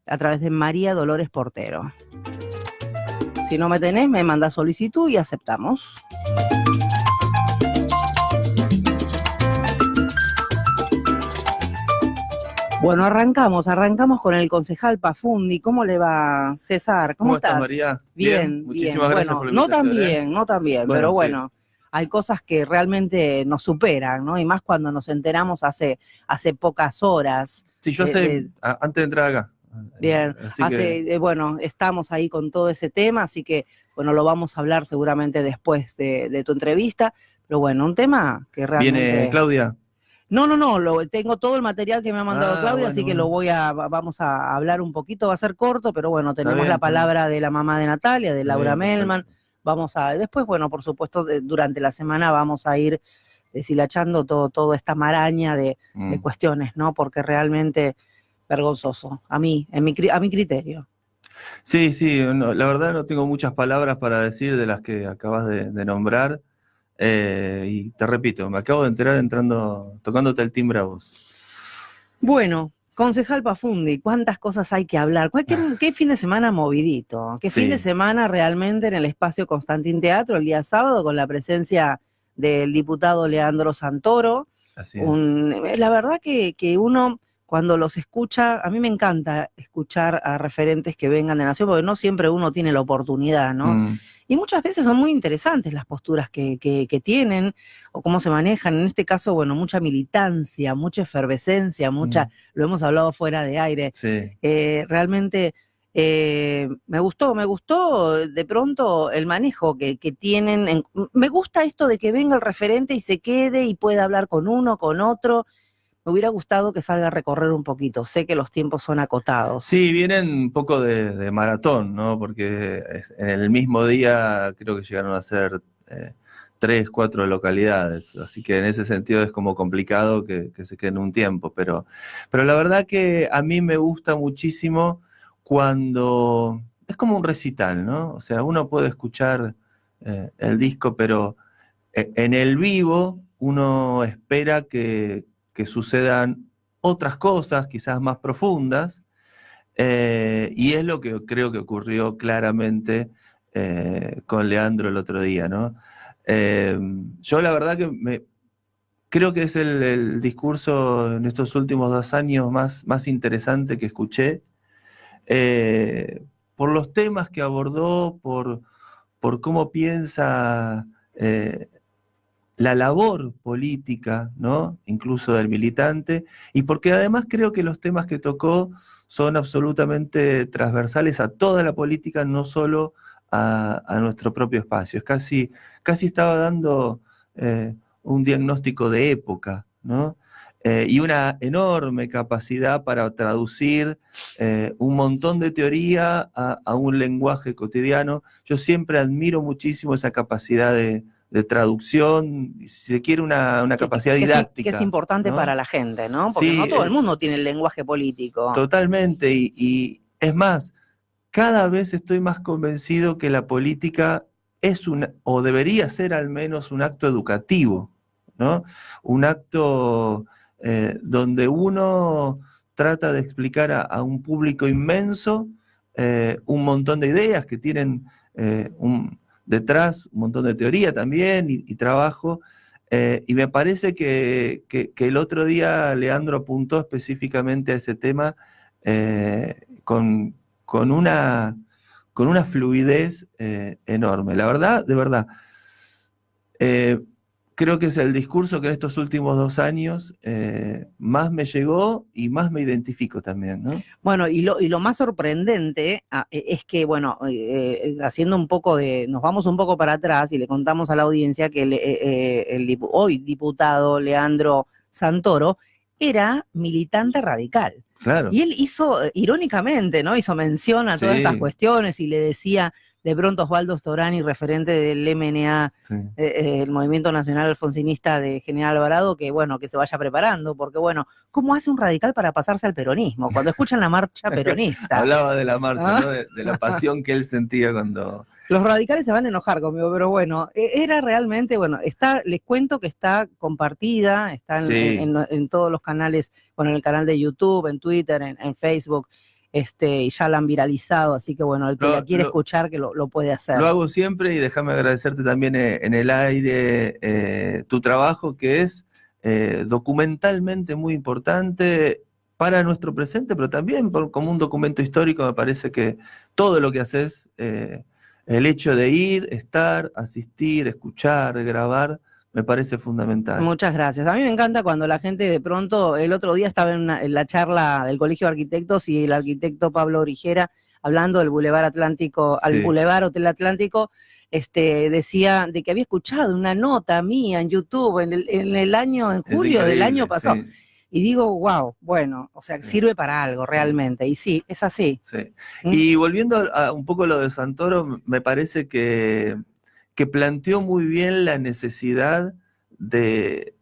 a través de María Dolores Portero. Si no me tenés, me mandás solicitud y aceptamos. Bueno, arrancamos con el concejal Pafundi. ¿Cómo le va, César? ¿Cómo estás, estás? María? Bien, Muchísimas gracias por la no tan invitación, bien, no tan bien, Bueno, pero sí. bueno, hay cosas que realmente nos superan, ¿no? Y más cuando nos enteramos hace pocas horas. Sí, yo antes de entrar acá. Bien, bueno, estamos ahí con todo ese tema, así que, bueno, lo vamos a hablar seguramente después de tu entrevista, pero bueno, un tema que realmente... ¿Viene Claudia? No, tengo todo el material que me ha mandado Claudia, bueno, así que bueno. vamos a hablar un poquito, va a ser corto, pero bueno, tenemos bien, la palabra de la mamá de Natalia, de Laura Melman. Después, bueno, por supuesto, durante la semana vamos a ir deshilachando toda esta maraña de cuestiones, ¿no? Porque realmente vergonzoso, a mi criterio. Sí, no, la verdad no tengo muchas palabras para decir de las que acabas de nombrar. Y te repito, me acabo de enterar tocándote el timbre a vos. Bueno, concejal Pafundi, ¿cuántas cosas hay que hablar? ¿Qué fin de semana movidito? ¿Qué fin de semana realmente en el espacio Constantin Teatro el día sábado con la presencia del diputado Leandro Santoro? Así es. La verdad que uno, cuando los escucha, a mí me encanta escuchar a referentes que vengan de Nación, porque no siempre uno tiene la oportunidad, ¿no? Y muchas veces son muy interesantes las posturas que tienen o cómo se manejan. En este caso, bueno, mucha militancia, mucha efervescencia, lo hemos hablado fuera de aire. Sí. Realmente me gustó de pronto el manejo que tienen. Me gusta esto de que venga el referente y se quede y pueda hablar con uno, con otro. Me hubiera gustado que salga a recorrer un poquito. Sé que los tiempos son acotados. Sí, vienen un poco de maratón, ¿no? Porque en el mismo día creo que llegaron a ser 3, 4 localidades. Así que en ese sentido es como complicado que se queden un tiempo. Pero la verdad que a mí me gusta muchísimo cuando... Es como un recital, ¿no? O sea, uno puede escuchar el disco, pero en el vivo uno espera que sucedan otras cosas, quizás más profundas, y es lo que creo que ocurrió claramente con Leandro el otro día, ¿no? Yo la verdad que creo que es el discurso en estos últimos 2 años más interesante que escuché, por los temas que abordó, por cómo piensa la labor política, ¿no? Incluso del militante, y porque además creo que los temas que tocó son absolutamente transversales a toda la política, no solo a nuestro propio espacio. Es casi estaba dando un diagnóstico de época, ¿no? Y una enorme capacidad para traducir un montón de teoría a un lenguaje cotidiano. Yo siempre admiro muchísimo esa capacidad de traducción, si se quiere una capacidad didáctica. Que es importante, ¿no? Para la gente, ¿no? Porque sí, no todo el mundo tiene el lenguaje político. Totalmente, y es más, cada vez estoy más convencido que la política es o debería ser al menos un acto educativo, ¿no? Un acto donde uno trata de explicar a un público inmenso un montón de ideas que tienen detrás un montón de teoría también y trabajo, y me parece que el otro día Leandro apuntó específicamente a ese tema con una fluidez enorme. La verdad, de verdad, creo que es el discurso que en estos últimos 2 años más me llegó y más me identifico también, ¿no? Bueno, y lo más sorprendente es que, bueno, haciendo un poco nos vamos un poco para atrás y le contamos a la audiencia que el hoy diputado Leandro Santoro era militante radical. Claro. Y él hizo, irónicamente, ¿no? Hizo mención a todas estas cuestiones y le decía de pronto Osvaldo Storani, referente del MNA, el Movimiento Nacional Alfonsinista de General Alvarado, que bueno, que se vaya preparando, porque bueno, ¿cómo hace un radical para pasarse al peronismo? Cuando escuchan la marcha peronista. Hablaba de la marcha, ¿no? De la pasión que él sentía cuando... Los radicales se van a enojar conmigo, pero bueno, era realmente, bueno, les cuento que está compartida, está en todos los canales, bueno, en el canal de YouTube, en Twitter, en Facebook. Sí. y ya la han viralizado, así que bueno, el que la quiere escuchar que lo puede hacer. Lo hago siempre y déjame agradecerte también en el aire tu trabajo, que es documentalmente muy importante para nuestro presente, pero también como un documento histórico. Me parece que todo lo que haces, el hecho de ir, estar, asistir, escuchar, grabar, me parece fundamental. Muchas gracias. A mí me encanta cuando la gente de pronto, el otro día estaba en la charla del Colegio de Arquitectos y el arquitecto Pablo Origera, hablando del Boulevard Atlántico, al Boulevard Hotel Atlántico, decía de que había escuchado una nota mía en YouTube en julio del año pasado. Sí. Y digo, wow, bueno, o sea, sirve para algo realmente. Y sí, es así. Sí. Y volviendo a un poco lo de Santoro, me parece que planteó muy bien la necesidad de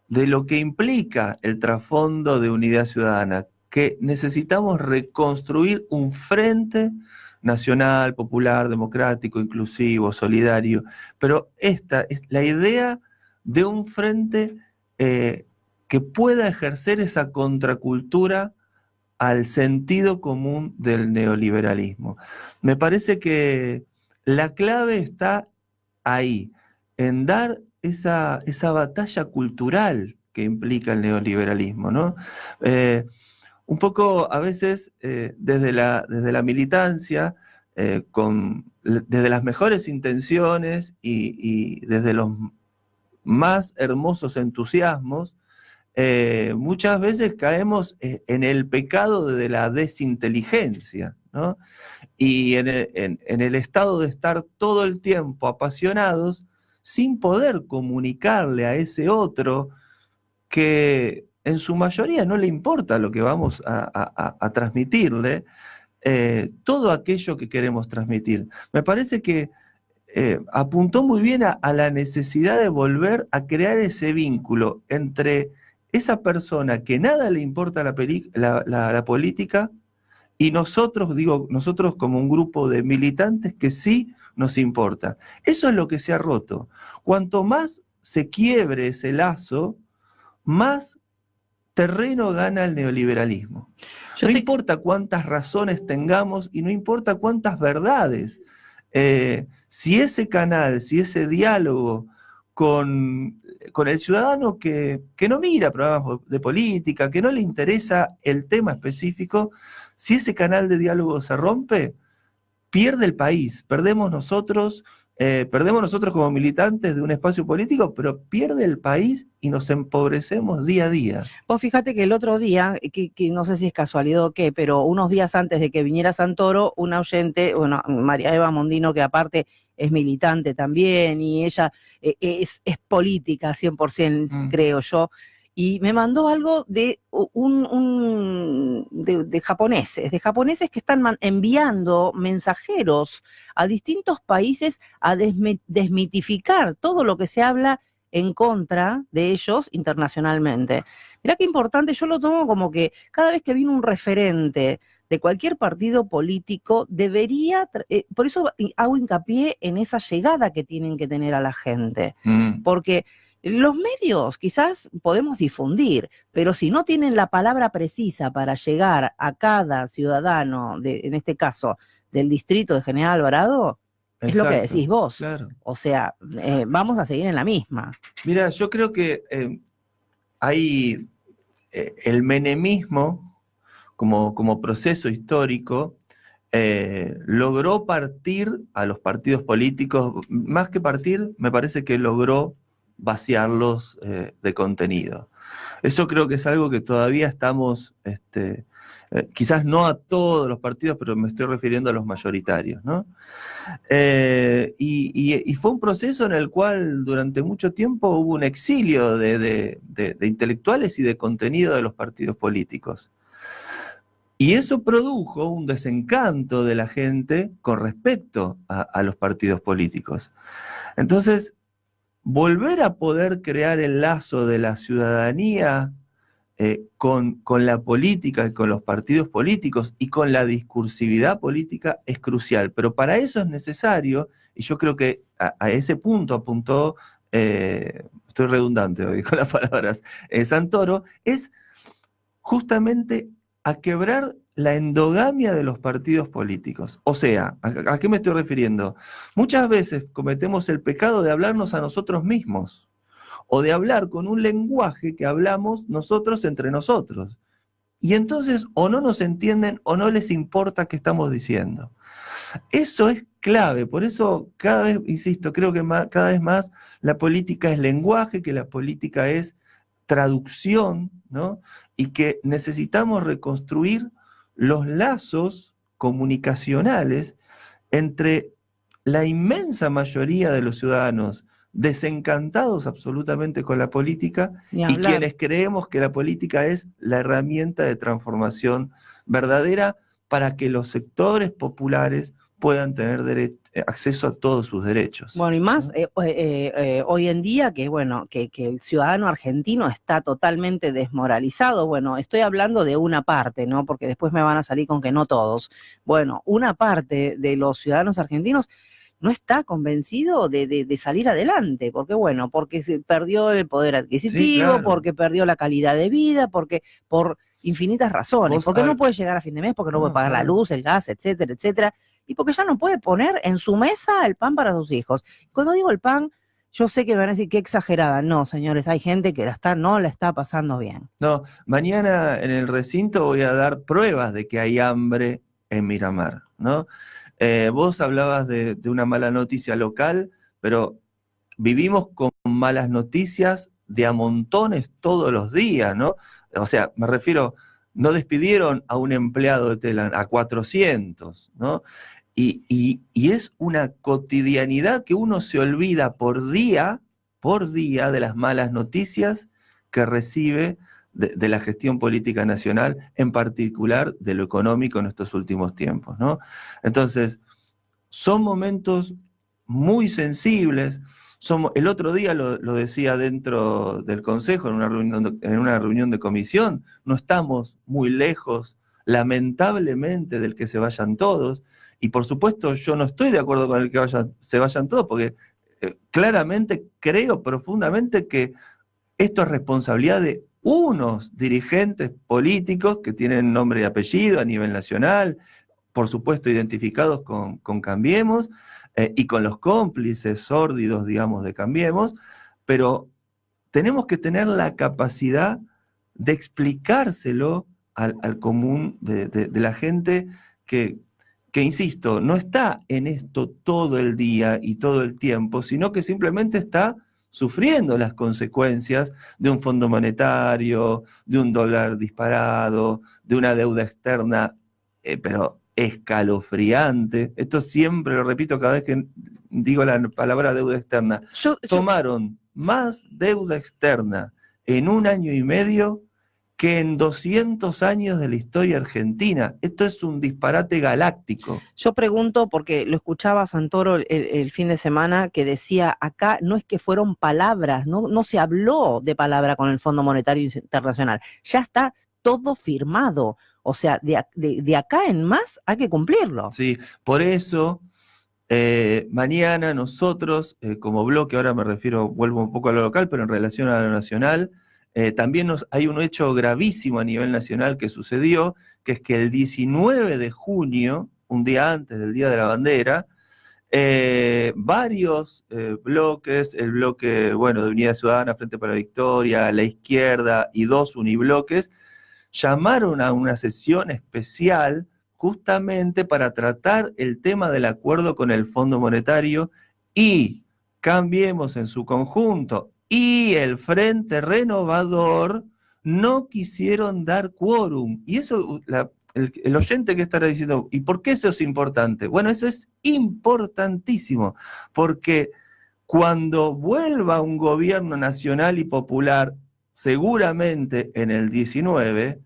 lo que implica el trasfondo de Unidad Ciudadana, que necesitamos reconstruir un frente nacional, popular, democrático, inclusivo, solidario, pero esta es la idea de un frente que pueda ejercer esa contracultura al sentido común del neoliberalismo. Me parece que la clave está ahí, en dar esa batalla cultural que implica el neoliberalismo, ¿no? Un poco a veces desde la militancia, desde las mejores intenciones y desde los más hermosos entusiasmos, muchas veces caemos en el pecado de la desinteligencia, ¿no? Y en el estado de estar todo el tiempo apasionados sin poder comunicarle a ese otro que en su mayoría no le importa lo que vamos a transmitirle, todo aquello que queremos transmitir. Me parece que apuntó muy bien a la necesidad de volver a crear ese vínculo entre esa persona que nada le importa la política y nosotros como un grupo de militantes que sí nos importa. Eso es lo que se ha roto. Cuanto más se quiebre ese lazo, más terreno gana el neoliberalismo. No importa cuántas razones tengamos y no importa cuántas verdades. Si ese canal, si ese diálogo con el ciudadano que no mira programas de política, que no le interesa el tema específico, si ese canal de diálogo se rompe, pierde el país, perdemos nosotros como militantes de un espacio político, pero pierde el país y nos empobrecemos día a día. Vos fíjate que el otro día, que no sé si es casualidad o qué, pero unos días antes de que viniera Santoro, una oyente, bueno, María Eva Mondino, que aparte es militante también, y ella es política 100%, creo yo, y me mandó algo de de japoneses que están enviando mensajeros a distintos países a desmitificar todo lo que se habla en contra de ellos internacionalmente. Mirá qué importante, yo lo tomo como que cada vez que viene un referente de cualquier partido político debería, por eso hago hincapié en esa llegada que tienen que tener a la gente, porque los medios quizás podemos difundir, pero si no tienen la palabra precisa para llegar a cada ciudadano, en este caso del distrito de General Alvarado, exacto, es lo que decís vos. Claro. O sea, vamos a seguir en la misma. Mira, yo creo que hay el menemismo como proceso histórico logró partir a los partidos políticos, más que partir, me parece que logró vaciarlos de contenido. Eso creo que es algo que todavía estamos, quizás no a todos los partidos, pero me estoy refiriendo a los mayoritarios, ¿no? Y fue un proceso en el cual durante mucho tiempo hubo un exilio de intelectuales y de contenido de los partidos políticos. Y eso produjo un desencanto de la gente con respecto a los partidos políticos. Entonces, volver a poder crear el lazo de la ciudadanía con la política y con los partidos políticos y con la discursividad política es crucial. Pero para eso es necesario, y yo creo que a ese punto apuntó, estoy redundante hoy con las palabras, Santoro, es justamente a quebrar la endogamia de los partidos políticos. O sea, ¿a qué me estoy refiriendo? Muchas veces cometemos el pecado de hablarnos a nosotros mismos, o de hablar con un lenguaje que hablamos nosotros entre nosotros. Y entonces o no nos entienden o no les importa qué estamos diciendo. Eso es clave, por eso cada vez, insisto, creo que cada vez más la política es lenguaje, que la política es traducción, ¿no? Y que necesitamos reconstruir los lazos comunicacionales entre la inmensa mayoría de los ciudadanos desencantados absolutamente con la política y quienes creemos que la política es la herramienta de transformación verdadera para que los sectores populares puedan tener acceso a todos sus derechos. Bueno, y más hoy en día que, bueno, que el ciudadano argentino está totalmente desmoralizado. Bueno, estoy hablando de una parte, ¿no? Porque después me van a salir con que no todos. Bueno, una parte de los ciudadanos argentinos no está convencido de salir adelante, porque bueno, porque se perdió el poder adquisitivo, sí, claro, porque perdió la calidad de vida, porque por infinitas razones, porque no puede llegar a fin de mes, porque no puede pagar la luz, el gas, etcétera, etcétera, y porque ya no puede poner en su mesa el pan para sus hijos. Cuando digo el pan, yo sé que me van a decir que exagerada. No, señores, hay gente que no la está pasando bien. No, mañana en el recinto voy a dar pruebas de que hay hambre en Miramar, ¿no? Vos hablabas de una mala noticia local, pero vivimos con malas noticias de a montones todos los días, ¿no? O sea, me refiero, no despidieron a un empleado de Telam, a 400, ¿no? Y es una cotidianidad que uno se olvida por día de las malas noticias que recibe de la gestión política nacional, en particular de lo económico en estos últimos tiempos, ¿no? Entonces, son momentos muy sensibles. El otro día lo decía dentro del Consejo, en una reunión de comisión, no estamos muy lejos, lamentablemente, del que se vayan todos, y por supuesto yo no estoy de acuerdo con el que se vayan todos, porque claramente creo profundamente que esto es responsabilidad de unos dirigentes políticos que tienen nombre y apellido a nivel nacional, por supuesto identificados con Cambiemos, y con los cómplices sórdidos, digamos, de Cambiemos, pero tenemos que tener la capacidad de explicárselo al común de la gente que, insisto, no está en esto todo el día y todo el tiempo, sino que simplemente está sufriendo las consecuencias de un fondo monetario, de un dólar disparado, de una deuda externa, pero escalofriante. Esto siempre lo repito cada vez que digo la palabra deuda externa. Tomaron más deuda externa en 1 año y medio que en 200 años de la historia argentina. Esto es un disparate galáctico. Yo pregunto, porque lo escuchaba a Santoro el fin de semana, que decía, acá no es que fueron palabras, no se habló de palabra con el Fondo Monetario Internacional, ya está todo firmado. O sea, de acá en más hay que cumplirlo. Sí, por eso mañana nosotros, como bloque, ahora me refiero, vuelvo un poco a lo local, pero en relación a lo nacional, también hay un hecho gravísimo a nivel nacional que sucedió, que es que el 19 de junio, un día antes del Día de la Bandera, varios bloques, el bloque, bueno, de Unidad Ciudadana, Frente para la Victoria, la izquierda y 2 unibloques, llamaron a una sesión especial justamente para tratar el tema del acuerdo con el Fondo Monetario, y Cambiemos en su conjunto y el Frente Renovador no quisieron dar quórum. Y eso, el oyente que estará diciendo, ¿y por qué eso es importante? Bueno, eso es importantísimo, porque cuando vuelva un gobierno nacional y popular, seguramente en el 19,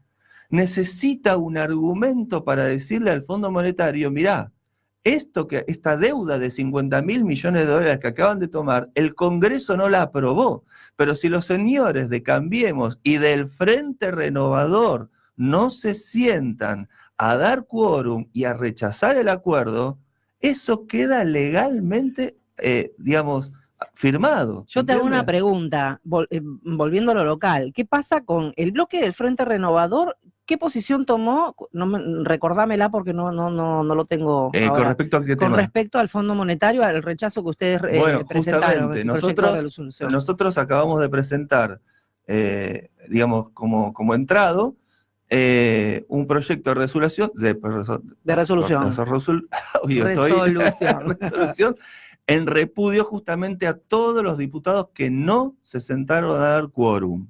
necesita un argumento para decirle al Fondo Monetario, mirá, esta deuda de 50.000 millones de dólares que acaban de tomar, el Congreso no la aprobó, pero si los señores de Cambiemos y del Frente Renovador no se sientan a dar quórum y a rechazar el acuerdo, eso queda legalmente, digamos, firmado. Yo te hago una pregunta, volviendo a lo local. ¿Qué pasa con el bloque del Frente Renovador? ¿Qué posición tomó? Recordámela porque no lo tengo ¿Con ahora. respecto a qué Con tema? respecto al Fondo Monetario, al rechazo que ustedes Bueno, presentaron, justamente, el proyecto de resolución. nosotros acabamos de presentar, digamos, como entrado, un proyecto de resolución, resolución en repudio justamente a todos los diputados que no se sentaron a dar quórum.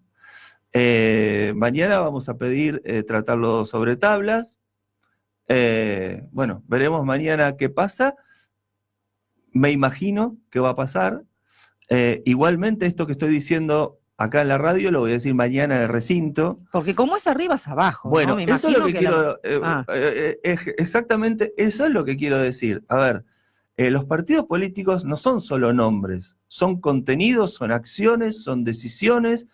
Mañana vamos a pedir tratarlo sobre tablas. Bueno, veremos mañana qué pasa. Me imagino que va a pasar. Igualmente, esto que estoy diciendo acá en la radio lo voy a decir mañana en el recinto. Porque como es arriba es abajo. Bueno, ¿no? eso es lo que quiero. Exactamente, eso es lo que quiero decir. A ver, los partidos políticos no son solo nombres, son contenidos, son acciones, son decisiones.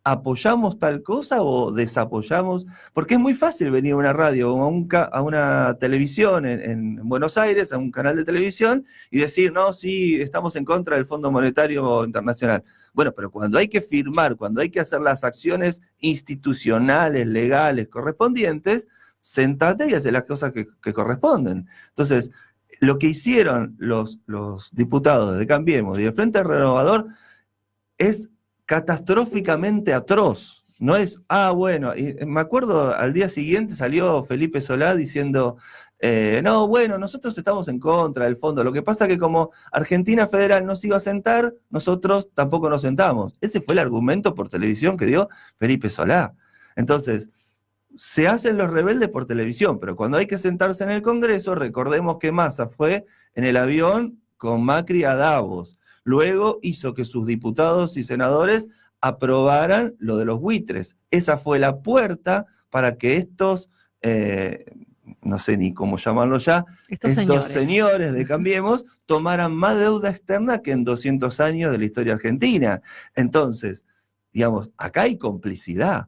¿Apoyamos tal cosa o desapoyamos? Porque es muy fácil venir a una radio o a una televisión en Buenos Aires, a un canal de televisión, y decir, no, sí, estamos en contra del Fondo Monetario Internacional. Bueno, pero cuando hay que firmar, cuando hay que hacer las acciones institucionales, legales, correspondientes, sentate y hace las cosas que corresponden. Entonces, lo que hicieron los diputados de Cambiemos y de Frente Renovador es catastróficamente atroz. No es, bueno, y me acuerdo al día siguiente salió Felipe Solá diciendo, no, bueno, nosotros estamos en contra del fondo, lo que pasa que como Argentina Federal no se iba a sentar, nosotros tampoco nos sentamos. Ese fue el argumento por televisión que dio Felipe Solá. Entonces, se hacen los rebeldes por televisión, pero cuando hay que sentarse en el Congreso, recordemos que Massa fue en el avión con Macri a Davos. Luego hizo que sus diputados y senadores aprobaran lo de los buitres. Esa fue la puerta para que estos, no sé ni cómo llamarlo ya, estos señores de Cambiemos tomaran más deuda externa que en 200 años de la historia argentina. Entonces, digamos, acá hay complicidad.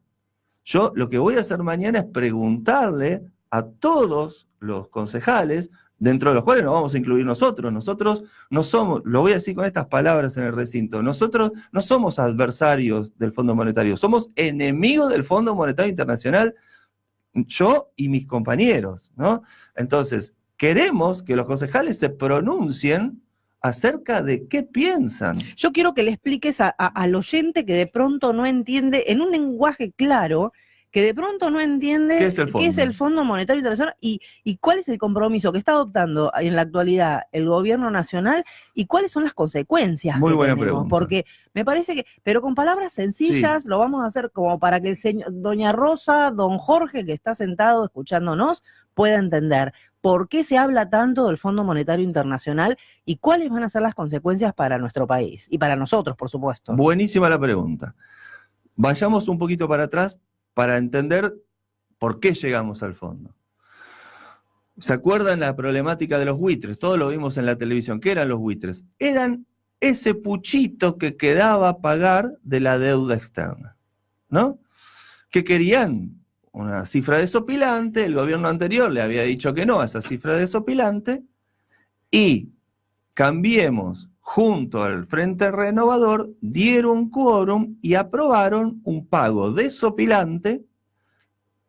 Yo lo que voy a hacer mañana es preguntarle a todos los concejales, dentro de los cuales nos vamos a incluir nosotros. Nosotros no somos, lo voy a decir con estas palabras en el recinto, nosotros no somos adversarios del Fondo Monetario, somos enemigos del Fondo Monetario Internacional, yo y mis compañeros, ¿no? Entonces, queremos que los concejales se pronuncien acerca de qué piensan. Yo quiero que le expliques al oyente que de pronto no entiende, en un lenguaje claro, que de pronto no entiende qué es el Fondo Monetario Internacional y cuál es el compromiso que está adoptando en la actualidad el gobierno nacional y cuáles son las consecuencias. Muy buena pregunta. Porque me parece que, pero con palabras sencillas, sí, lo vamos a hacer como para que doña Rosa, don Jorge, que está sentado escuchándonos, pueda entender por qué se habla tanto del Fondo Monetario Internacional y cuáles van a ser las consecuencias para nuestro país y para nosotros, por supuesto. Buenísima la pregunta. Vayamos un poquito para atrás para entender por qué llegamos al fondo. ¿Se acuerdan la problemática de los buitres? Todos lo vimos en la televisión. ¿Qué eran los buitres? Eran ese puchito que quedaba a pagar de la deuda externa, ¿no? Que querían una cifra desopilante, el gobierno anterior le había dicho que no a esa cifra desopilante, y Cambiemos junto al Frente Renovador, dieron quórum y aprobaron un pago desopilante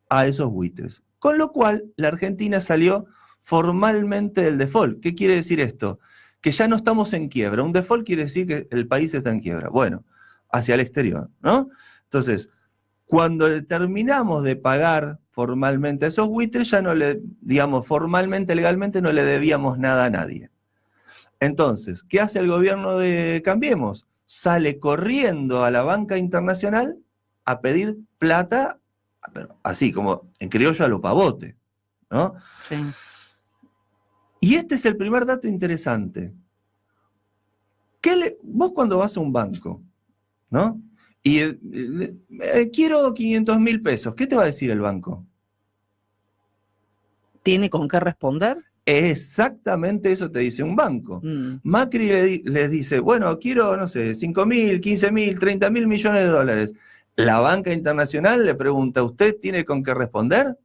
a esos buitres. Con lo cual, la Argentina salió formalmente del default. ¿Qué quiere decir esto? Que ya no estamos en quiebra. Un default quiere decir que el país está en quiebra. Bueno, hacia el exterior, ¿no? Entonces, cuando terminamos de pagar formalmente a esos buitres, ya no le, digamos, formalmente, legalmente, no le debíamos nada a nadie. Entonces, ¿qué hace el gobierno de Cambiemos? Sale corriendo a la banca internacional a pedir plata, así como en criollo a lo pavote, ¿no? Sí. Y este es el primer dato interesante. Vos cuando vas a un banco, ¿no? Y quiero 500.000 pesos, ¿qué te va a decir el banco? ¿Tiene con qué responder? Exactamente eso te dice un banco. Macri les dice, bueno, quiero, no sé, 5.000, 15.000, 30.000 millones de dólares. La banca internacional le pregunta, ¿usted tiene con qué responder?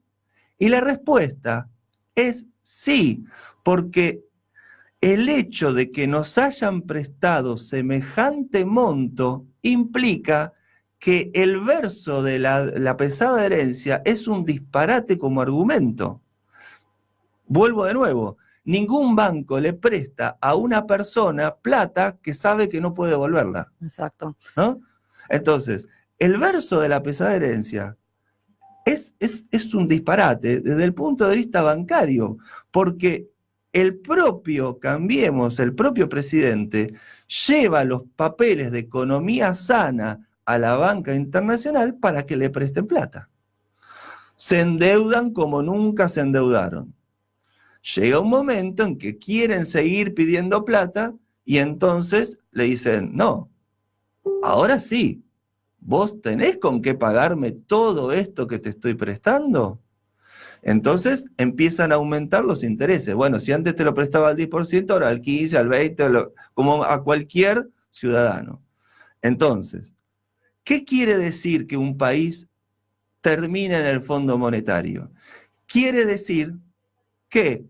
Y la respuesta es sí, porque el hecho de que nos hayan prestado semejante monto implica que el verso de la pesada herencia es un disparate como argumento. Vuelvo de nuevo, ningún banco le presta a una persona plata que sabe que no puede devolverla. Exacto. ¿No? Entonces, el verso de la pesada herencia es un disparate desde el punto de vista bancario, porque el propio Cambiemos, el propio presidente, lleva los papeles de economía sana a la banca internacional para que le presten plata. Se endeudan como nunca se endeudaron. Llega un momento en que quieren seguir pidiendo plata y entonces le dicen, no, ahora sí, ¿vos tenés con qué pagarme todo esto que te estoy prestando? Entonces empiezan a aumentar los intereses. Bueno, si antes te lo prestaba al 10%, ahora al 15%, al 20%, como a cualquier ciudadano. Entonces, ¿qué quiere decir que un país termine en el Fondo Monetario? Quiere decir que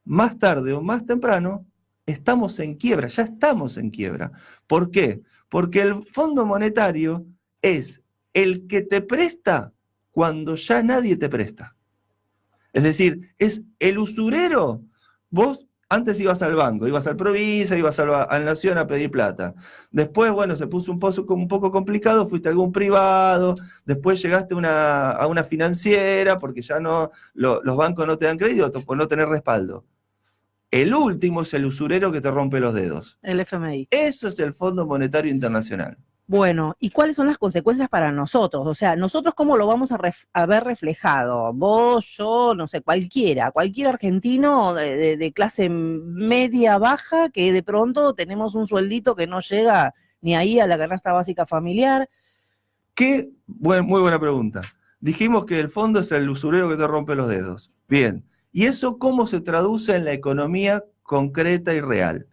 más tarde o más temprano estamos en quiebra, ya estamos en quiebra. ¿Por qué? Porque el Fondo Monetario es el que te presta cuando ya nadie te presta. Es decir, es el usurero. Vos antes ibas al banco, ibas al Provisa, ibas al Nación a pedir plata. Después, bueno, se puso un poco complicado, fuiste a algún privado, después llegaste a una financiera, porque ya no, los bancos no te dan crédito por no tener respaldo. El último es el usurero que te rompe los dedos. El FMI. Eso es el Fondo Monetario Internacional. Bueno, ¿y cuáles son las consecuencias para nosotros? O sea, ¿nosotros cómo lo vamos a ver reflejado? Vos, yo, no sé, cualquier argentino de clase media, baja, que de pronto tenemos un sueldito que no llega ni ahí a la canasta básica familiar. Muy buena pregunta. Dijimos que el fondo es el usurero que te rompe los dedos. Bien, ¿y eso cómo se traduce en la economía concreta y real?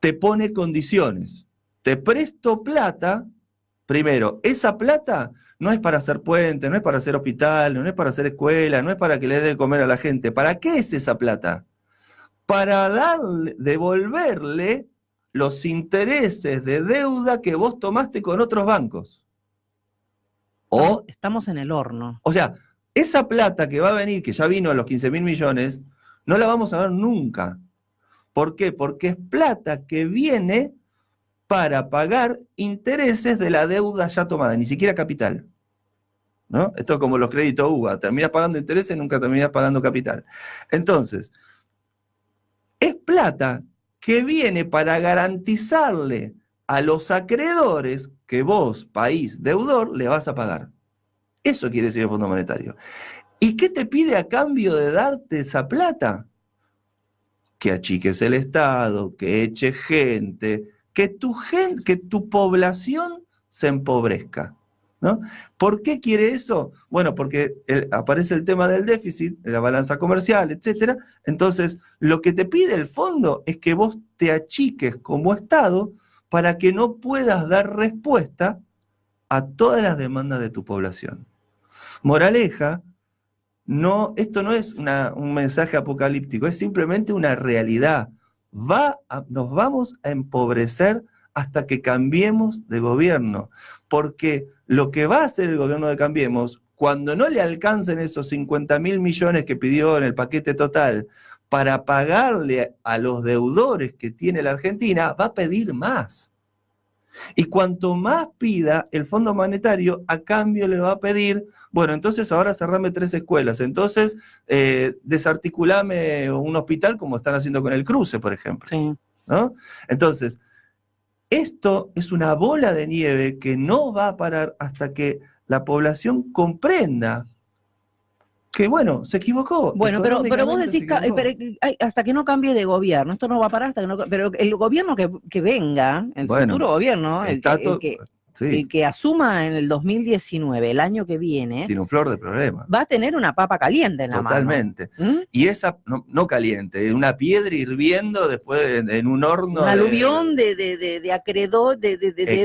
Te pone condiciones. Te presto plata, primero, esa plata no es para hacer puente, no es para hacer hospital, no es para hacer escuela, no es para que le dé de comer a la gente. ¿Para qué es esa plata? Para devolverle los intereses de deuda que vos tomaste con otros bancos. Estamos en el horno. O sea, esa plata que va a venir, que ya vino a los 15.000 millones, no la vamos a ver nunca. ¿Por qué? Porque es plata que viene para pagar intereses de la deuda ya tomada, ni siquiera capital. ¿No? Esto es como los créditos UVA, terminas pagando intereses, nunca terminas pagando capital. Entonces, es plata que viene para garantizarle a los acreedores que vos, país deudor, le vas a pagar. Eso quiere decir el Fondo Monetario. ¿Y qué te pide a cambio de darte esa plata? Que achiques el Estado, que eche gente, que tu población se empobrezca, ¿no? ¿Por qué quiere eso? Bueno, porque aparece el tema del déficit, de la balanza comercial, etc. Entonces, lo que te pide el fondo es que vos te achiques como Estado para que no puedas dar respuesta a todas las demandas de tu población. Moraleja, esto no es un mensaje apocalíptico, es simplemente una realidad. Nos vamos a empobrecer hasta que cambiemos de gobierno, porque lo que va a hacer el gobierno de Cambiemos, cuando no le alcancen esos 50.000 millones que pidió en el paquete total para pagarle a los deudores que tiene la Argentina, va a pedir más. Y cuanto más pida el Fondo Monetario, a cambio le va a pedir, bueno, entonces ahora cerrame 3 escuelas, entonces desarticulame un hospital como están haciendo con el Cruce, por ejemplo. Sí. ¿No? Entonces, esto es una bola de nieve que no va a parar hasta que la población comprenda que, bueno, se equivocó. Bueno, pero vos decís, hasta que no cambie de gobierno, esto no va a parar hasta que no. Pero el gobierno que venga, el futuro gobierno, el que asuma en el 2019, el año que viene, tiene un flor de problema. Va a tener una papa caliente en la mano. Totalmente. Y esa, no caliente, una piedra hirviendo después en un horno. Un aluvión de acreedor, de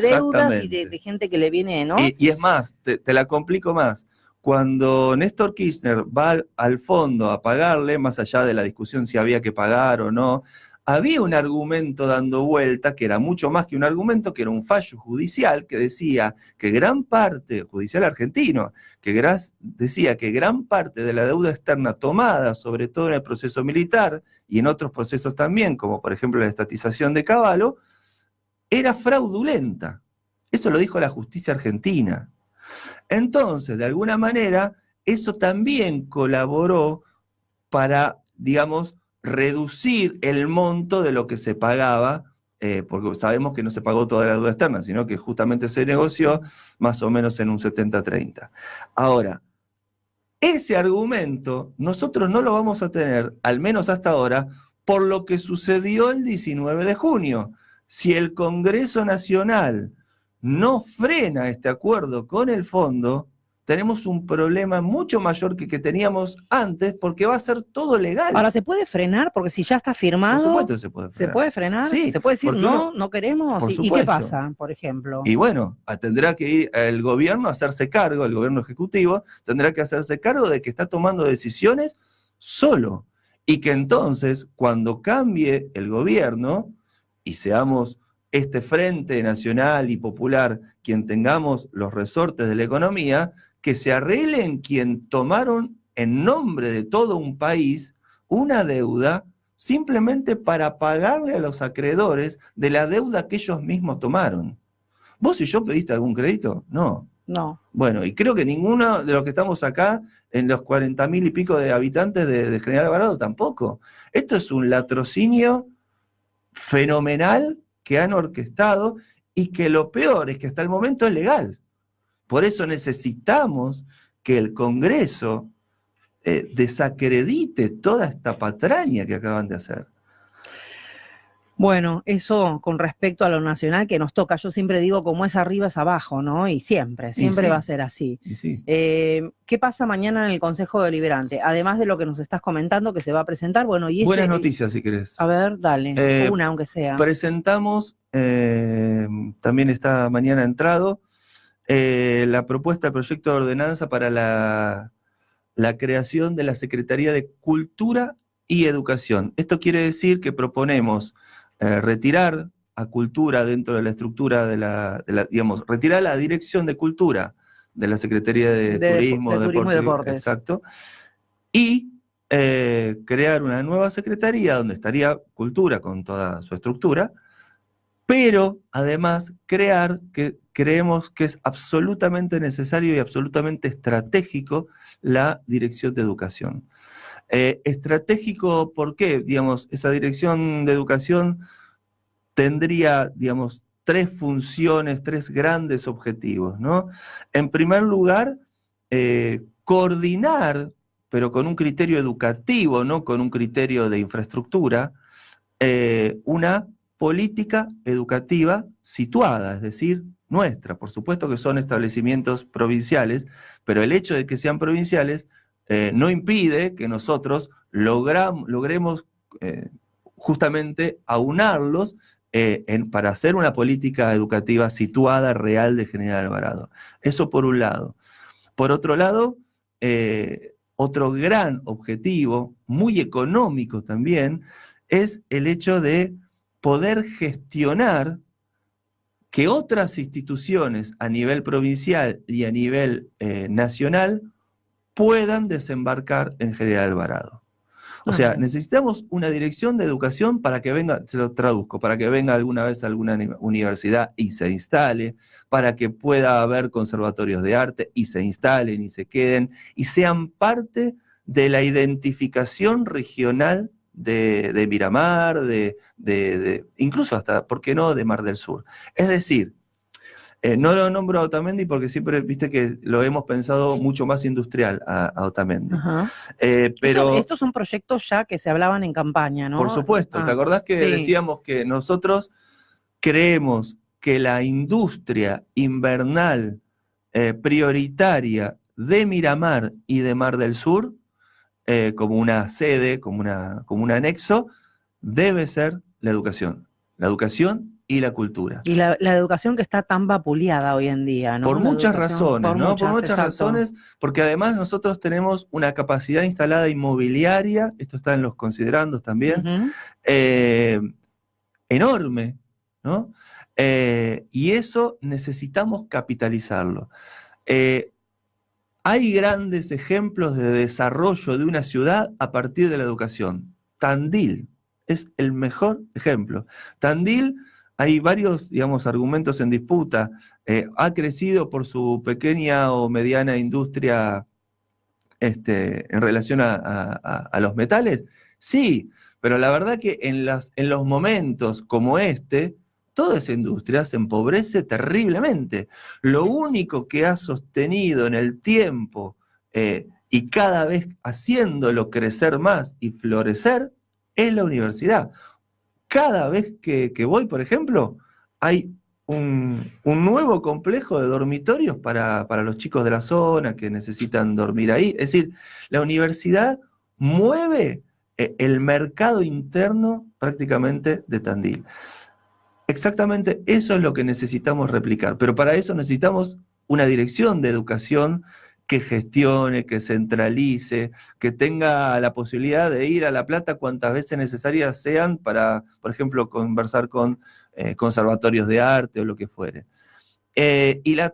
deudas y de gente que le viene, ¿no? Y es más, te la complico más. Cuando Néstor Kirchner va al fondo a pagarle, más allá de la discusión si había que pagar o no, había un argumento dando vuelta, que era mucho más que un argumento, que era un fallo judicial que decía que gran parte, judicial argentino, decía que gran parte de la deuda externa tomada, sobre todo en el proceso militar y en otros procesos también, como por ejemplo la estatización de Cavallo, era fraudulenta. Eso lo dijo la justicia argentina. Entonces, de alguna manera, eso también colaboró para, digamos, reducir el monto de lo que se pagaba, porque sabemos que no se pagó toda la deuda externa, sino que justamente se negoció más o menos en un 70-30. Ahora, ese argumento nosotros no lo vamos a tener, al menos hasta ahora, por lo que sucedió el 19 de junio. Si el Congreso Nacional no frena este acuerdo con el fondo, tenemos un problema mucho mayor que teníamos antes, porque va a ser todo legal. Ahora, ¿se puede frenar? Porque si ya está firmado... Por supuesto que se puede frenar. ¿Se puede frenar? Sí, ¿Se puede decir no, no queremos? ¿Y qué pasa, por ejemplo? Y bueno, tendrá que ir el gobierno a hacerse cargo, el gobierno ejecutivo tendrá que hacerse cargo de que está tomando decisiones solo. Y que entonces, cuando cambie el gobierno y seamos este Frente Nacional y Popular quien tengamos los resortes de la economía, que se arreglen quien tomaron en nombre de todo un país una deuda simplemente para pagarle a los acreedores de la deuda que ellos mismos tomaron. ¿Vos y yo pediste algún crédito? No. No. Bueno, y creo que ninguno de los que estamos acá, en los 40.000 y pico de habitantes de General Alvarado, tampoco. Esto es un latrocinio fenomenal que han orquestado y que lo peor es que hasta el momento es legal. Por eso necesitamos que el Congreso desacredite toda esta patraña que acaban de hacer. Bueno, eso con respecto a lo nacional que nos toca, yo siempre digo como es arriba es abajo, ¿no? Y siempre sí. Va a ser así. Sí. ¿Qué pasa mañana en el Consejo Deliberante? Además de lo que nos estás comentando que se va a presentar, bueno, y buenas noticias si querés. A ver, dale, una aunque sea. Presentamos, también esta mañana entrado, la propuesta de proyecto de ordenanza para la creación de la Secretaría de Cultura y Educación. Esto quiere decir que proponemos retirar a Cultura dentro de la estructura digamos, retirar la Dirección de Cultura de la Secretaría de Turismo, Turismo y Deportes. Exacto. Y crear una nueva secretaría donde estaría Cultura con toda su estructura, pero además creemos que es absolutamente necesario y absolutamente estratégico la Dirección de Educación. Estratégico, ¿por qué? Digamos, esa Dirección de Educación tendría, digamos, tres funciones, tres grandes objetivos, ¿no? En primer lugar, coordinar, pero con un criterio educativo, no con un criterio de infraestructura, una política educativa situada, es decir, nuestra. Por supuesto que son establecimientos provinciales, pero el hecho de que sean provinciales no impide que nosotros logremos justamente aunarlos para hacer una política educativa situada, real de General Alvarado. Eso por un lado. Por otro lado, otro gran objetivo, muy económico también, es el hecho de poder gestionar que otras instituciones a nivel provincial y a nivel nacional puedan desembarcar en General Alvarado. O sea, necesitamos una dirección de educación para que venga, se lo traduzco, para que venga alguna vez a alguna universidad y se instale, para que pueda haber conservatorios de arte y se instalen y se queden, y sean parte de la identificación regional de Miramar, incluso hasta, ¿por qué no?, de Mar del Sur. Es decir, no lo nombro a Otamendi porque siempre, viste que lo hemos pensado mucho más industrial a Otamendi. Pero estos son proyectos ya que se hablaban en campaña, ¿no? Por supuesto, ¿te acordás que decíamos que nosotros creemos que la industria invernal prioritaria de Miramar y de Mar del Sur, como una sede, como un anexo, debe ser la educación. La educación y la cultura. Y la educación que está tan vapuleada hoy en día, ¿no? Por muchas razones, ¿no? Por muchas exacto. razones, porque además nosotros tenemos una capacidad instalada inmobiliaria, esto está en los considerandos también, enorme, ¿no? Y eso necesitamos capitalizarlo. Hay grandes ejemplos de desarrollo de una ciudad a partir de la educación. Tandil es el mejor ejemplo. Tandil, hay varios, digamos, argumentos en disputa. ¿Ha crecido por su pequeña o mediana industria en relación a los metales? Sí, pero la verdad que en los momentos como toda esa industria se empobrece terriblemente. Lo único que ha sostenido en el tiempo y cada vez haciéndolo crecer más y florecer es la universidad. Cada vez que voy, por ejemplo, hay un nuevo complejo de dormitorios para los chicos de la zona que necesitan dormir ahí. Es decir, la universidad mueve el mercado interno prácticamente de Tandil. Exactamente eso es lo que necesitamos replicar, pero para eso necesitamos una dirección de educación que gestione, que centralice, que tenga la posibilidad de ir a La Plata cuantas veces necesarias sean para, por ejemplo, conversar con conservatorios de arte o lo que fuere. Y el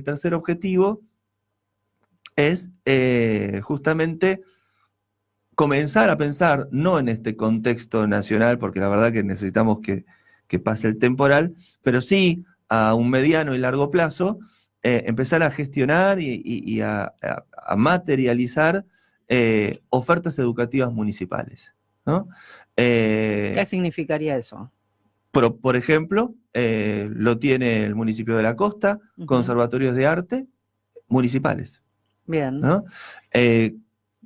tercer objetivo es justamente comenzar a pensar, no en este contexto nacional, porque la verdad que necesitamos que pase el temporal, pero sí a un mediano y largo plazo, empezar a gestionar y a materializar ofertas educativas municipales, ¿no? ¿Qué significaría eso? Por ejemplo, lo tiene el municipio de La Costa, conservatorios de arte municipales. Bien. ¿No?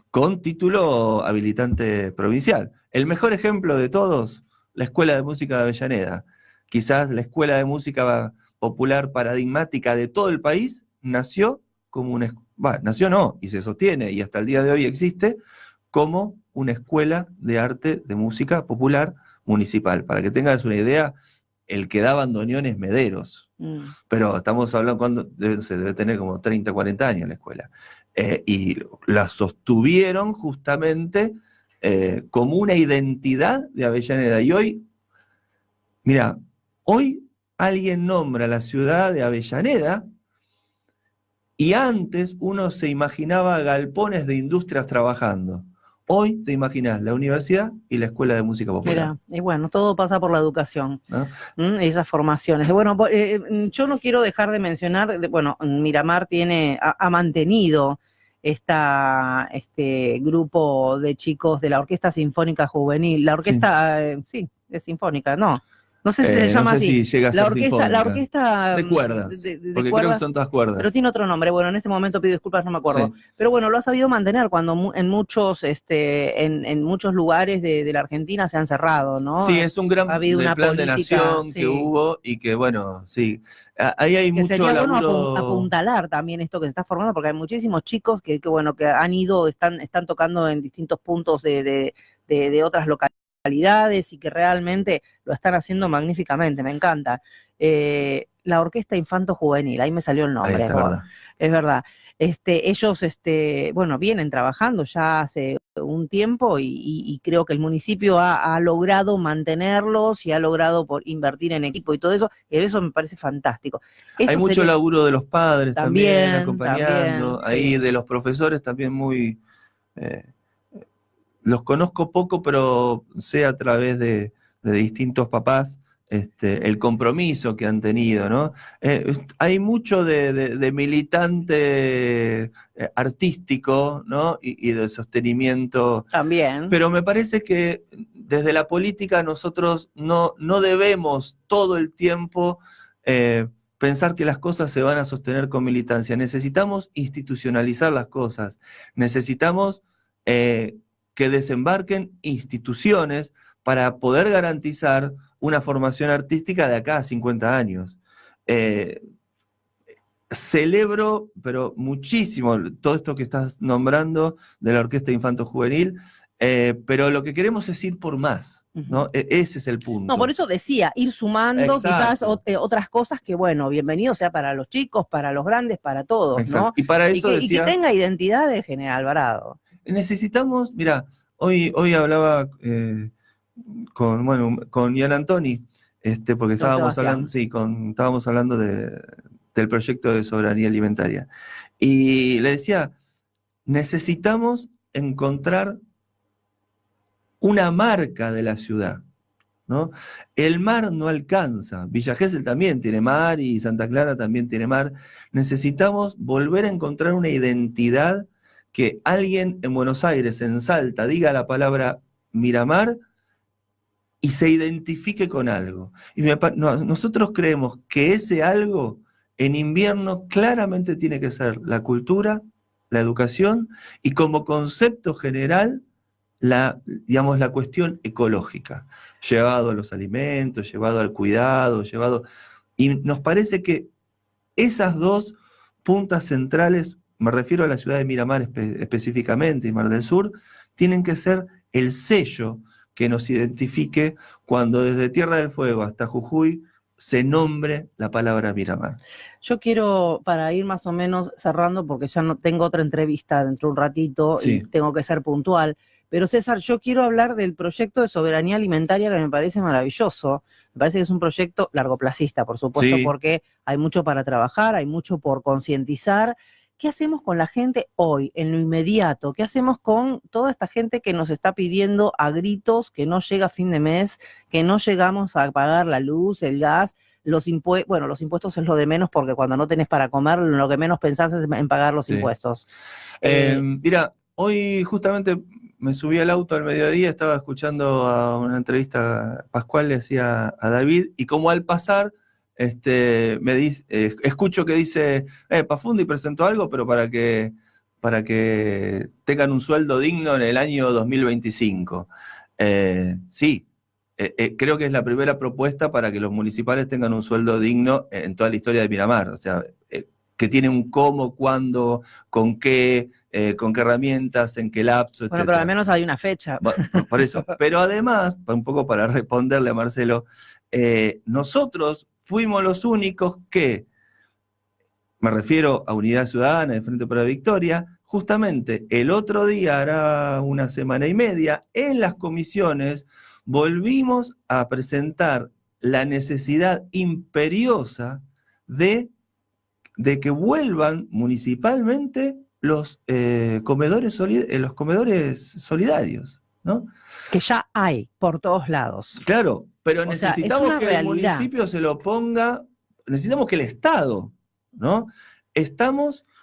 Con título habilitante provincial. El mejor ejemplo de todos, la Escuela de Música de Avellaneda. Quizás la escuela de música popular paradigmática de todo el país nació como nació no, y se sostiene, y hasta el día de hoy existe, como una escuela de arte de música popular municipal. Para que tengas una idea, el que daba bandoneón es Mederos. Pero estamos hablando cuando se debe tener como 30, 40 años la escuela. Y la sostuvieron justamente como una identidad de Avellaneda. Y hoy, mira, hoy alguien nombra la ciudad de Avellaneda y antes uno se imaginaba galpones de industrias trabajando. Hoy te imaginas la universidad y la escuela de música popular. Mira, y bueno, todo pasa por la educación, ¿no? Esas formaciones. Bueno, yo no quiero dejar de mencionar, bueno, Miramar ha mantenido este grupo de chicos de la Orquesta Sinfónica Juvenil, la orquesta, sí, es sinfónica, ¿no? No sé si se llama no sé así. Si llega a ser sinfónica. La orquesta de cuerdas, porque cuerdas, creo que son todas cuerdas. Pero tiene otro nombre. Bueno, en este momento pido disculpas, no me acuerdo. Sí. Pero bueno, lo ha sabido mantener cuando en muchos lugares de la Argentina se han cerrado, ¿no? Sí, es un gran ha habido una plan política, de nación que hubo y que, bueno, sí. Ahí hay mucho sería laburo. Bueno apuntalar también esto que se está formando, porque hay muchísimos chicos que han ido, están tocando en distintos puntos de otras localidades y que realmente lo están haciendo magníficamente, me encanta. La Orquesta Infanto Juvenil, ahí me salió el nombre. Ahí está, verdad. Es verdad. Ellos, vienen trabajando ya hace un tiempo y creo que el municipio ha logrado mantenerlos y ha logrado invertir en equipo y todo eso, y eso me parece fantástico. Eso hay mucho laburo de los padres también acompañando, ahí sí. De los profesores también muy... los conozco poco, pero sé a través de distintos papás el compromiso que han tenido, ¿no? Hay mucho de militante artístico, ¿no? Y de sostenimiento. También. Pero me parece que desde la política nosotros no debemos todo el tiempo pensar que las cosas se van a sostener con militancia. Necesitamos institucionalizar las cosas. Necesitamos que desembarquen instituciones para poder garantizar una formación artística de acá a 50 años. Celebro, pero muchísimo, todo esto que estás nombrando de la Orquesta Infanto Juvenil. Pero lo que queremos es ir por más, ¿no? Ese es el punto. No, por eso decía, ir sumando quizás otras cosas que, bueno, bienvenido sea para los chicos, para los grandes, para todos, Exacto. ¿no? Y para eso y que tenga identidad de General Alvarado. Necesitamos, mira, hoy hablaba con Ian Antoni, porque estábamos hablando del proyecto de soberanía alimentaria. Y le decía, necesitamos encontrar una marca de la ciudad, ¿no? El mar no alcanza. Villa Gesell también tiene mar y Santa Clara también tiene mar. Necesitamos volver a encontrar una identidad que alguien en Buenos Aires, en Salta, diga la palabra Miramar y se identifique con algo. Y nosotros creemos que ese algo en invierno claramente tiene que ser la cultura, la educación y como concepto general la cuestión ecológica, llevado a los alimentos, llevado al cuidado, y nos parece que esas dos puntas centrales, me refiero a la ciudad de Miramar específicamente y Mar del Sur, tienen que ser el sello que nos identifique cuando desde Tierra del Fuego hasta Jujuy se nombre la palabra Miramar. Yo quiero, para ir más o menos cerrando, porque ya no tengo otra entrevista dentro de un ratito y tengo que ser puntual, pero César, yo quiero hablar del proyecto de soberanía alimentaria que me parece maravilloso. Me parece que es un proyecto largoplacista, por supuesto, porque hay mucho para trabajar, hay mucho por concientizar. ¿Qué hacemos con la gente hoy, en lo inmediato? ¿Qué hacemos con toda esta gente que nos está pidiendo a gritos que no llega a fin de mes, que no llegamos a pagar la luz, el gas? Los impuestos es lo de menos porque cuando no tenés para comer, lo que menos pensás es en pagar los impuestos. Mira, hoy justamente me subí al auto al mediodía, estaba escuchando a una entrevista, Pascual le hacía a David, y como al pasar, me dice, escucho que dice, Pafundi presentó algo, pero para que tengan un sueldo digno en el año 2025. Sí. Creo que es la primera propuesta para que los municipales tengan un sueldo digno en toda la historia de Miramar. O sea, que tiene un cómo, cuándo, con qué herramientas, en qué lapso, etc. Bueno, pero al menos hay una fecha. Por eso. Pero además, un poco para responderle a Marcelo, nosotros fuimos los únicos que, me refiero a Unidad Ciudadana de Frente para la Victoria, justamente el otro día, hará una semana y media, en las comisiones, volvimos a presentar la necesidad imperiosa de que vuelvan municipalmente los comedores solidarios, ¿no? Que ya hay por todos lados. Claro, pero necesitamos que el municipio se lo ponga, necesitamos que el Estado, ¿no?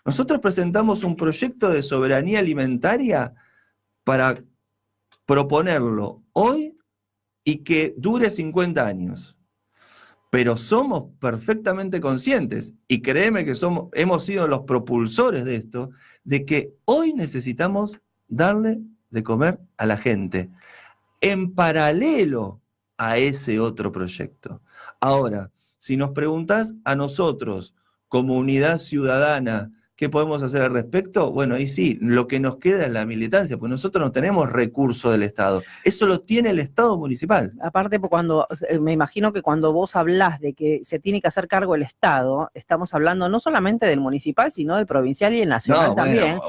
Nosotros presentamos un proyecto de soberanía alimentaria para proponerlo hoy y que dure 50 años. Pero somos perfectamente conscientes, y créeme que hemos sido los propulsores de esto, de que hoy necesitamos darle de comer a la gente, en paralelo a ese otro proyecto. Ahora, si nos preguntás a nosotros, como Unidad Ciudadana, ¿qué podemos hacer al respecto? Bueno, ahí sí, lo que nos queda es la militancia, pues nosotros no tenemos recursos del Estado, eso lo tiene el Estado municipal. Aparte, me imagino que cuando vos hablás de que se tiene que hacer cargo el Estado, estamos hablando no solamente del municipal, sino del provincial y el nacional también.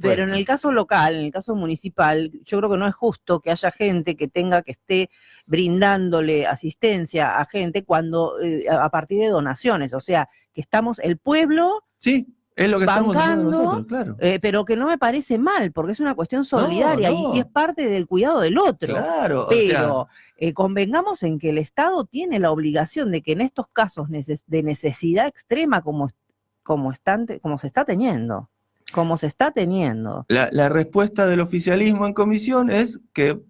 Pero en el caso local, en el caso municipal, yo creo que no es justo que haya gente que esté brindándole asistencia a gente cuando a partir de donaciones, o sea, que estamos el pueblo... Sí. Es lo que estamos haciendo nosotros, claro. Pero que no me parece mal, porque es una cuestión solidaria y es parte del cuidado del otro. Claro, pero convengamos en que el Estado tiene la obligación de que en estos casos de necesidad extrema como se está teniendo. La respuesta del oficialismo en comisión es que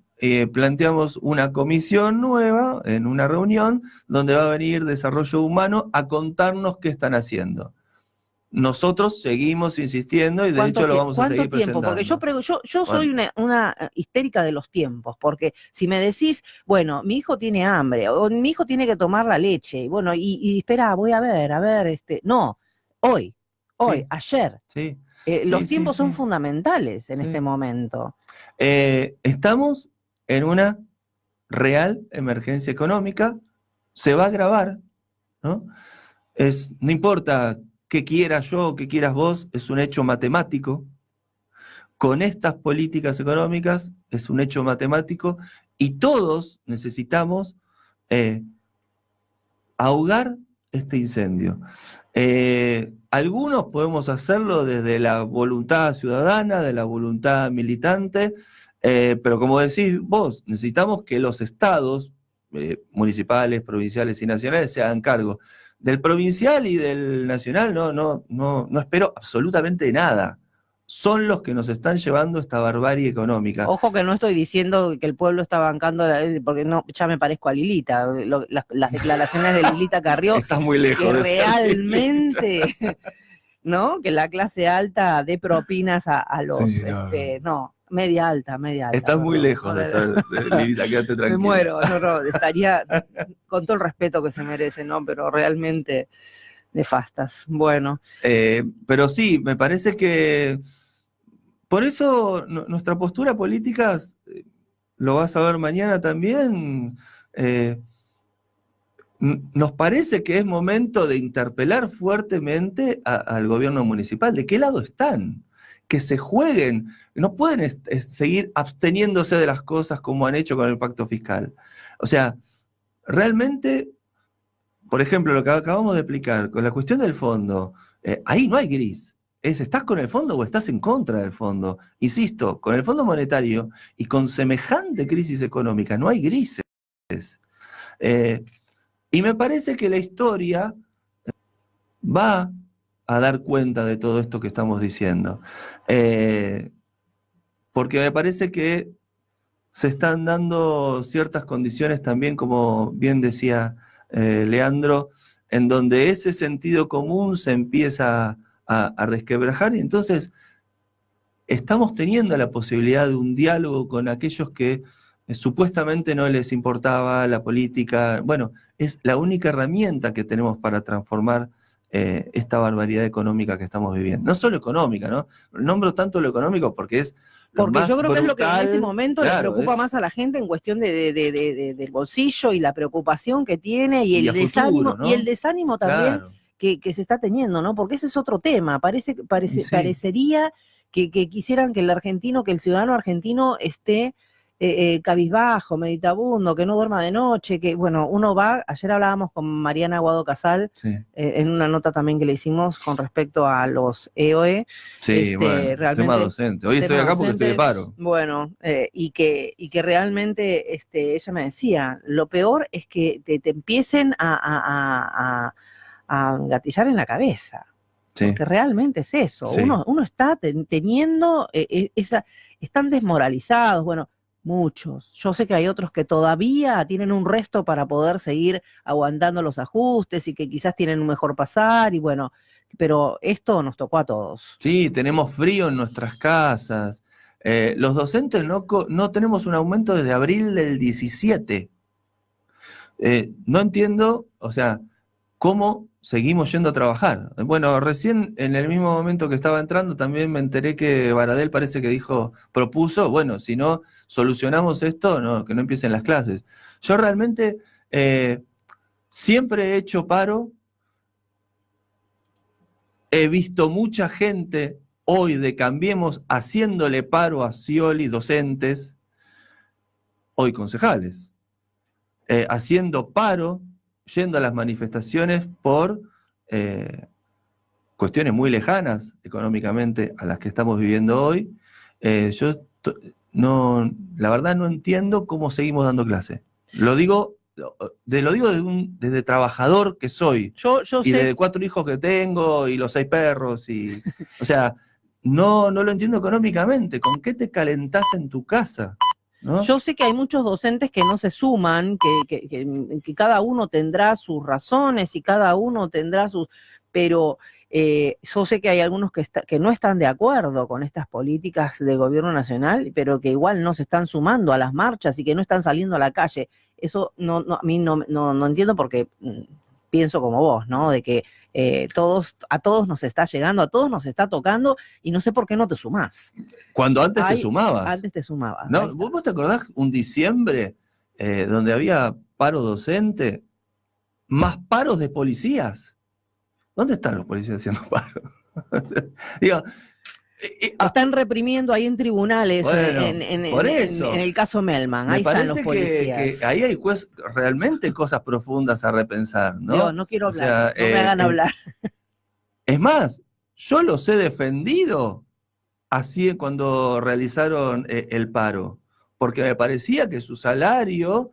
planteamos una comisión nueva en una reunión donde va a venir Desarrollo Humano a contarnos qué están haciendo. Nosotros seguimos insistiendo y de hecho lo vamos a seguir presentando. Porque yo soy una histérica de los tiempos, porque si me decís, bueno, mi hijo tiene hambre, o mi hijo tiene que tomar la leche, y bueno, y espera, voy a ver, no, hoy, sí, ayer. Sí. Los tiempos son sí. fundamentales en Sí. este momento. Estamos en una real emergencia económica, se va a agravar, ¿no? No importa qué quiera yo, qué quieras vos, es un hecho matemático. Con estas políticas económicas es un hecho matemático y todos necesitamos ahogar este incendio. Algunos podemos hacerlo desde la voluntad ciudadana, de la voluntad militante, pero como decís vos, necesitamos que los estados municipales, provinciales y nacionales se hagan cargo. Del provincial y del nacional no espero absolutamente nada. Son los que nos están llevando esta barbarie económica. Ojo que no estoy diciendo que el pueblo está bancando, porque no, ya me parezco a Lilita. Las declaraciones de Lilita Carrió, Estás muy lejos que de ser realmente, ¿no? Que la clase alta dé propinas a los, Sí, no, media alta. Estás muy lejos de ser, Lilita, quédate tranquila. Me muero, no, estaría, con todo el respeto que se merece, ¿no? Pero realmente nefastas. Bueno. Pero sí, me parece que por eso nuestra postura política, lo vas a ver mañana también, nos parece que es momento de interpelar fuertemente al gobierno municipal. ¿De qué lado están? Que se jueguen. No pueden seguir absteniéndose de las cosas como han hecho con el pacto fiscal. O sea, realmente, por ejemplo, lo que acabamos de explicar, con la cuestión del fondo, ahí no hay gris. ¿Estás con el fondo o estás en contra del fondo? Insisto, con el Fondo Monetario y con semejante crisis económica no hay grises. Y me parece que la historia va a dar cuenta de todo esto que estamos diciendo. Porque me parece que se están dando ciertas condiciones también, como bien decía Leandro, en donde ese sentido común se empieza a resquebrajar y entonces estamos teniendo la posibilidad de un diálogo con aquellos que supuestamente no les importaba la política. Bueno, es la única herramienta que tenemos para transformar esta barbaridad económica que estamos viviendo. No solo económica, ¿no? Nombro tanto lo económico porque es lo porque más yo creo brutal, que es lo que en este momento claro, le preocupa más a la gente en cuestión del bolsillo y la preocupación que tiene y el desánimo, futuro, ¿no? Y el desánimo también, claro, que se está teniendo, ¿no? Porque ese es otro tema. sí. Parecería que quisieran que el argentino, que el ciudadano argentino esté cabizbajo, meditabundo, que no duerma de noche, que bueno, ayer hablábamos con Mariana Aguado Casal, Sí. en una nota también que le hicimos con respecto a los EOE. Sí, bueno, realmente, tema docente. Hoy estoy acá porque estoy de paro. Bueno, y que realmente ella me decía, lo peor es que te empiecen a gatillar en la cabeza. Sí. Porque realmente es eso. Sí. Uno está teniendo están desmoralizados. Bueno, muchos. Yo sé que hay otros que todavía tienen un resto para poder seguir aguantando los ajustes y que quizás tienen un mejor pasar y bueno, pero esto nos tocó a todos. Sí, tenemos frío en nuestras casas. Los docentes no tenemos un aumento desde abril del 17. No entiendo, o sea, cómo seguimos yendo a trabajar. Bueno, recién en el mismo momento que estaba entrando también me enteré que Baradel parece que propuso, bueno, si no solucionamos esto, que no empiecen las clases. Yo realmente siempre he hecho paro, he visto mucha gente hoy de Cambiemos haciéndole paro a Scioli, docentes, hoy concejales, haciendo paro, yendo a las manifestaciones por cuestiones muy lejanas económicamente a las que estamos viviendo hoy. Yo la verdad no entiendo cómo seguimos dando clase. Lo digo desde trabajador que soy, y desde 4 hijos que tengo y los 6 perros, o sea, no lo entiendo económicamente. ¿Con qué te calentás en tu casa? ¿No? Yo sé que hay muchos docentes que no se suman, que cada uno tendrá sus razones y cada uno tendrá sus... Pero yo sé que hay algunos que no están de acuerdo con estas políticas del gobierno nacional, pero que igual no se están sumando a las marchas y que no están saliendo a la calle. Eso a mí no entiendo porque pienso como vos, ¿no? De que a todos nos está llegando, a todos nos está tocando, y no sé por qué no te sumás. Cuando antes te sumabas. Antes te sumabas. ¿No? ¿Vos te acordás un diciembre donde había paro docente, más paros de policías? ¿Dónde están los policías haciendo paro? Digo, están reprimiendo ahí en tribunales, bueno, por eso, en el caso Melman. Ahí están los policías. Que ahí hay realmente cosas profundas a repensar, ¿no? Dios, no quiero hablar, o sea, no me hagan hablar. Es más, yo los he defendido así cuando realizaron el paro, porque me parecía que su salario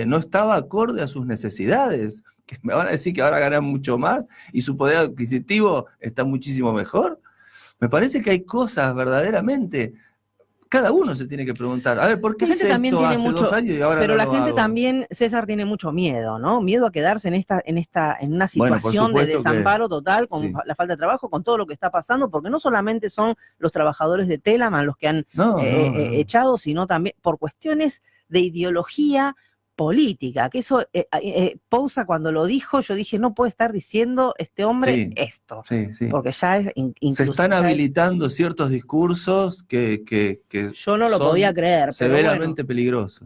no estaba acorde a sus necesidades, que me van a decir que ahora ganan mucho más y su poder adquisitivo está muchísimo mejor. Me parece que hay cosas verdaderamente, cada uno se tiene que preguntar, a ver, ¿por qué hice esto hace 2 años y ahora pero no la lo gente hago? También, César, tiene mucho miedo, ¿no? Miedo a quedarse en una situación de desamparo total, con la falta de trabajo, con todo lo que está pasando, porque no solamente son los trabajadores de Telaman los que han echado, sino también por cuestiones de ideología política, que eso Pousa cuando lo dijo, yo dije, no puede estar diciendo este hombre esto, porque ya es se están habilitando ciertos discursos que yo no lo podía creer, severamente pero bueno, peligrosos.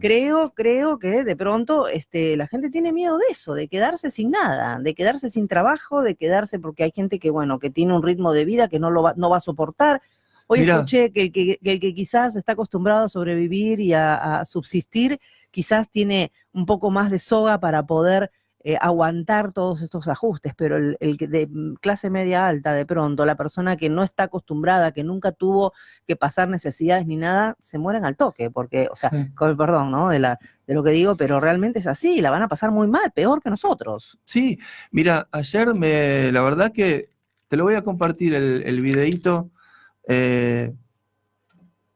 Creo que de pronto la gente tiene miedo de eso, de quedarse sin nada, de quedarse sin trabajo, de quedarse porque hay gente que, bueno, que tiene un ritmo de vida que no va a soportar. Hoy escuché que el que quizás está acostumbrado a sobrevivir y a subsistir, quizás tiene un poco más de soga para poder aguantar todos estos ajustes, pero el de clase media alta, de pronto, la persona que no está acostumbrada, que nunca tuvo que pasar necesidades ni nada, se mueren al toque, porque, o sea, con el perdón, ¿no? De lo que digo, pero realmente es así, la van a pasar muy mal, peor que nosotros. Sí, mira, ayer la verdad que te lo voy a compartir el videíto.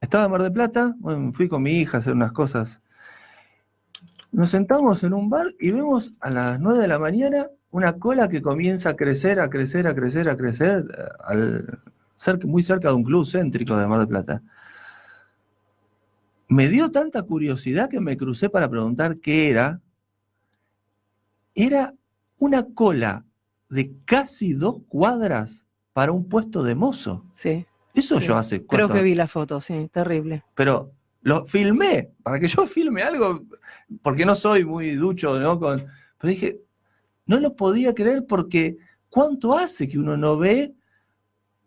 Estaba en Mar del Plata, bueno, fui con mi hija a hacer unas cosas. Nos sentamos en un bar y vemos a las 9 de la mañana una cola que comienza a crecer, muy cerca de un club céntrico de Mar del Plata. Me dio tanta curiosidad que me crucé para preguntar qué era. Era una cola de casi 2 cuadras para un puesto de mozo. Sí. Eso yo hace... Creo que vi la foto, sí, terrible. Pero lo filmé, para que yo filme algo, porque no soy muy ducho, ¿no? Pero dije, no lo podía creer porque ¿cuánto hace que uno no ve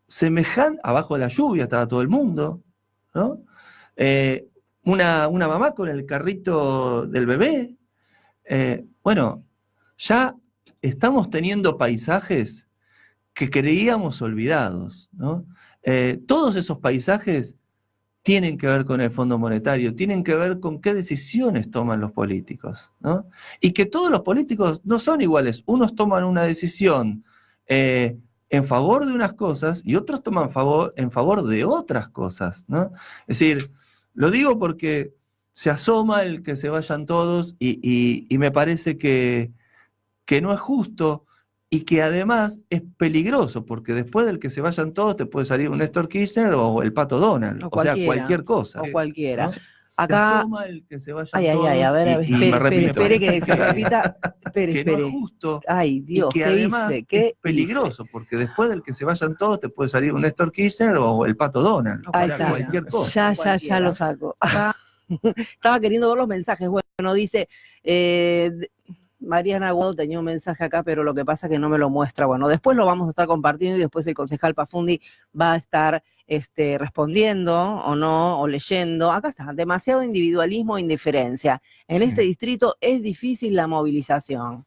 semejante? Abajo de la lluvia estaba todo el mundo, ¿no? Una mamá con el carrito del bebé. Bueno, ya estamos teniendo paisajes que creíamos olvidados, ¿no? Todos esos paisajes tienen que ver con el Fondo Monetario, tienen que ver con qué decisiones toman los políticos, ¿no? Y que todos los políticos no son iguales. Unos toman una decisión en favor de unas cosas y otros toman en favor de otras cosas, ¿no? Es decir, lo digo porque se asoma el que se vayan todos y me parece que no es justo y que además es peligroso, porque después del que se vayan todos te puede salir un Néstor Kirchner o el Pato Donald, o sea, cualquier cosa. O cualquiera. ¿No? Acá... el que se vayan todos, a ver, espere que se repita. Que no es justo. Ay, Dios, y que además es peligroso, porque después del que se vayan todos te puede salir un Néstor Kirchner o el Pato Donald, o sea, cualquier cosa. Ya lo saco. Estaba queriendo ver los mensajes. Bueno, dice... Mariana Aguado tenía un mensaje acá, pero lo que pasa es que no me lo muestra. Bueno, después lo vamos a estar compartiendo y después el concejal Pafundi va a estar respondiendo o no, o leyendo. Acá está, demasiado individualismo e indiferencia. En este distrito es difícil la movilización.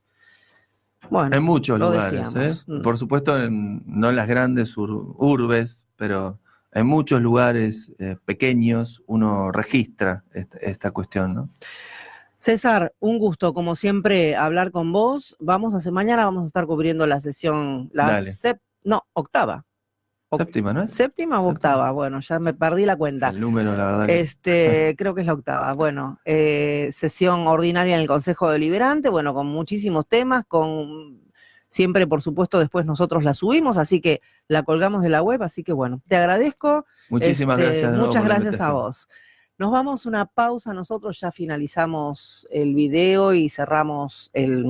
Bueno, en muchos lugares, por supuesto no en las grandes urbes, pero en muchos lugares pequeños uno registra esta cuestión, ¿no? César, un gusto, como siempre, hablar con vos. Mañana vamos a estar cubriendo la sesión, octava. Séptima, ¿no es? ¿Séptima o octava? Bueno, ya me perdí la cuenta. El número, la verdad. Creo que es la octava. Bueno, sesión ordinaria en el Consejo Deliberante, bueno, con muchísimos temas, siempre, por supuesto, después nosotros la subimos, así que la colgamos de la web, así que bueno, te agradezco. Muchísimas gracias. Muchas gracias a vos. Nos vamos a una pausa, nosotros ya finalizamos el video y cerramos el